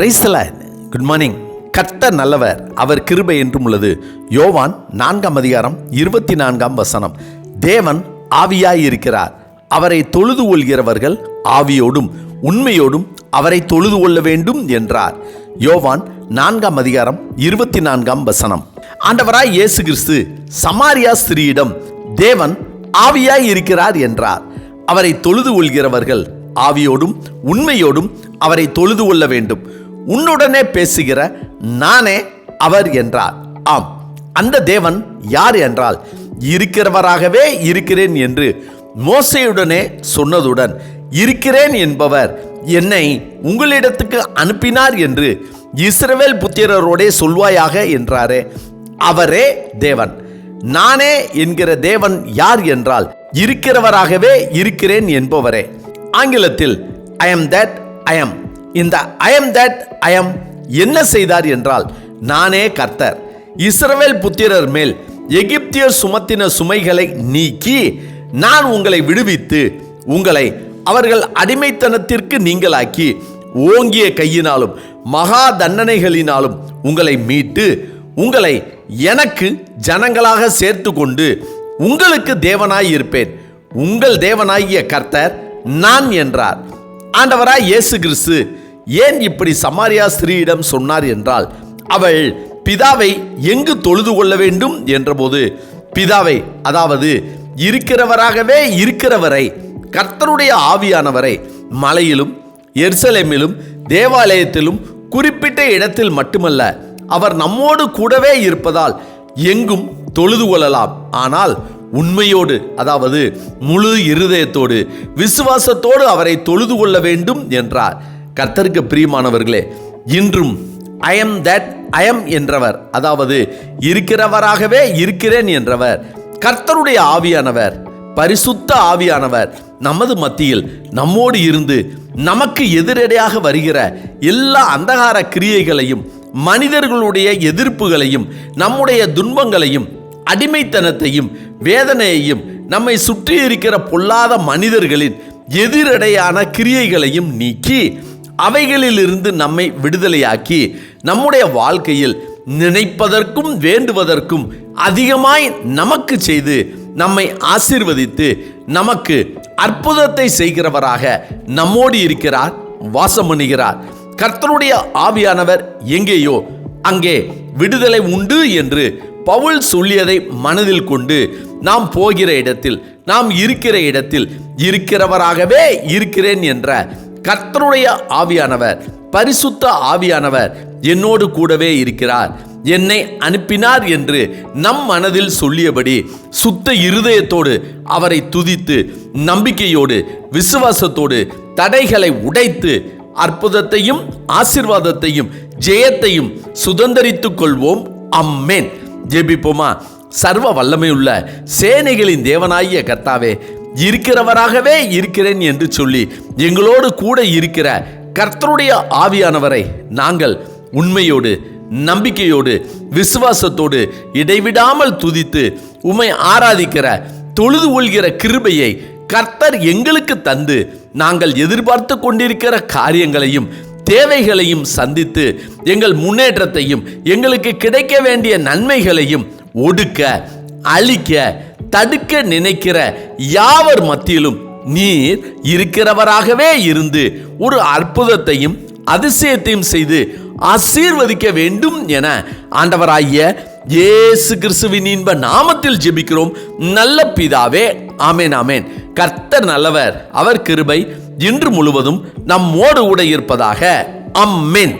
Praise the Lord. Good morning. கர்த்தர் நல்லவர், அவர் கிருபை என்றும் உள்ளது. யோவான் 4:24. தேவன் ஆவியாயிருக்கிறார், அவரை தொழுது கொள்கிறவர்கள் ஆவியோடும் உண்மையோடும் அவரை தொழுது கொள்ள வேண்டும் என்றார். யோவான் 4:24. ஆண்டவராய் இயேசு கிறிஸ்து சமாரியா ஸ்திரீயிடம் தேவன் ஆவியாய் இருக்கிறார் என்றார். அவரை தொழுது கொள்கிறவர்கள் ஆவியோடும் உண்மையோடும் அவரை தொழுது கொள்ள வேண்டும். உன்னுடனே பேசுகிற நானே அவர் என்றார். ஆம், அந்த தேவன் யார் என்றால், இருக்கிறவராகவே இருக்கிறேன் என்று மோசேயுடனே சொன்னதுடன், இருக்கிறேன் என்பவர் என்னை உங்களிடத்துக்கு அனுப்பினார் என்று இஸ்ரவேல் புத்திரரோடே சொல்வாயாக என்றாரே, அவரே தேவன். நானே என்கிற தேவன் யார் என்றால், இருக்கிறவராகவே இருக்கிறேன் என்பவரே. ஆங்கிலத்தில் ஐ am that I am. இந்த ஐ am that I am என்ன செய்தார் என்றால், நானே கர்த்தர். இஸ்ரவேல் புத்திரர் மேல் எகிப்தியர் சுமத்தின சுமைகளை நீக்கி நான் உங்களை விடுவித்து உங்களை அவர்கள் அடிமைத்தனத்திற்கு நீங்களாக்கி ஓங்கிய கையினாலும் மகா தண்டனைகளினாலும் உங்களை மீட்டு உங்களை எனக்கு ஜனங்களாக சேர்த்து கொண்டு உங்களுக்கு தேவனாய் இருப்பேன். உங்கள் தேவனாகிய கர்த்தர் நான் என்றார். ஆண்டவராய் இயேசு கிறிஸ்து ஏன் இப்படி சமாரியா ஸ்திரீயிடம் சொன்னார் என்றால், அவள் பிதாவை எங்கு தொழுது கொள்ள வேண்டும் என்றபோது, பிதாவை, அதாவது இருக்கிறவராகவே இருக்கிறவரை, கர்த்தருடைய ஆவியானவரை மலையிலும் எருசலேமிலும் தேவாலயத்திலும் குறிப்பிட்ட இடத்தில் மட்டுமல்ல, அவர் நம்மோடு கூடவே இருப்பதால் எங்கும் தொழுது கொள்ளலாம். ஆனால் உண்மையோடு, அதாவது முழு இருதயத்தோடு விசுவாசத்தோடு அவரை தொழுது கொள்ள வேண்டும் என்றார். கர்த்தருக்கு பிரியமானவர்களே, இன்றும் ஐ am that I am என்றவர், அதாவது இருக்கிறவராகவே இருக்கிறேன் என்றவர், கர்த்தருடைய ஆவியானவர், பரிசுத்த ஆவியானவர் நமது மத்தியில் நம்மோடு இருந்து நமக்கு எதிரடையாக வருகிற எல்லா அந்தகார கிரியைகளையும், மனிதர்களுடைய எதிர்ப்புகளையும், நம்முடைய துன்பங்களையும், அடிமைத்தனத்தையும், வேதனையையும், நம்மை சுற்றி இருக்கிற பொல்லாத மனிதர்களின் எதிரடையான கிரியைகளையும் நீக்கி அவைகளிலிருந்து நம்மை விடுதலையாக்கி நம்முடைய வாழ்க்கையில் நினைப்பதற்கும் வேண்டுவதற்கும் அதிகமாய் நமக்கு செய்து நம்மை ஆசீர்வதித்து நமக்கு அற்புதத்தை செய்கிறவராக நம்மோடு இருக்கிறார், வாசம் பண்ணுகிறார். கர்த்தருடைய ஆவியானவர் எங்கேயோ அங்கே விடுதலை உண்டு என்று பவுல் சொல்லியதை மனதில் கொண்டு நாம் போகிற இடத்தில், நாம் இருக்கிற இடத்தில் இருக்கிறவராகவே இருக்கிறேன் என்ற கர்த்தருடைய ஆவியானவர், பரிசுத்த ஆவியானவர் என்னோடு கூடவே இருக்கிறார், என்னை அனுப்பினார் என்று நம் மனதில் சொல்லியபடி சுத்த இருதயத்தோடு அவரை துதித்து நம்பிக்கையோடு விசுவாசத்தோடு தடைகளை உடைத்து அற்புதத்தையும் ஆசீர்வாதத்தையும் ஜெயத்தையும் சுதந்தரித்துக் கொள்வோம். அம்மேன். ஜெபிப்போமா. சர்வ வல்லமையுள்ள சேனைகளின் தேவனாகிய கர்த்தாவே, இருக்கிறவராகவே இருக்கிறேன் என்று சொல்லி எங்களோடு கூட இருக்கிற கர்த்தருடைய ஆவியானவரை நாங்கள் உண்மையோடு நம்பிக்கையோடு விசுவாசத்தோடு இடைவிடாமல் துதித்து உம்மை ஆராதிக்கிற தொழுது கொள்கிற கிருபையை கர்த்தர் எங்களுக்கு தந்து நாங்கள் எதிர்பார்த்து கொண்டிருக்கிற காரியங்களையும் தேவைகளையும் சந்தித்து எங்கள் முன்னேற்றத்தையும் எங்களுக்கு கிடைக்க வேண்டிய நன்மைகளையும் ஒடுக்க, அழிக்க, தடுக்க நினைக்கிற யாவர் மத்தியிலும் நீர் இருக்கிறவராகவே இருந்து ஒரு அற்புதத்தையும் அதிசயத்தையும் செய்து ஆசீர்வதிக்க வேண்டும் என ஆண்டவராகிய இயேசு கிறிஸ்துவின் இன்ப நாமத்தில் ஜெபிக்கிறோம் நல்ல பிதாவே. ஆமேன், ஆமேன். கர்த்தர் நல்லவர், அவர் கிருபை இன்று முழுவதும் நம்மோடு கூட இருப்பதாக. அம்மேன்.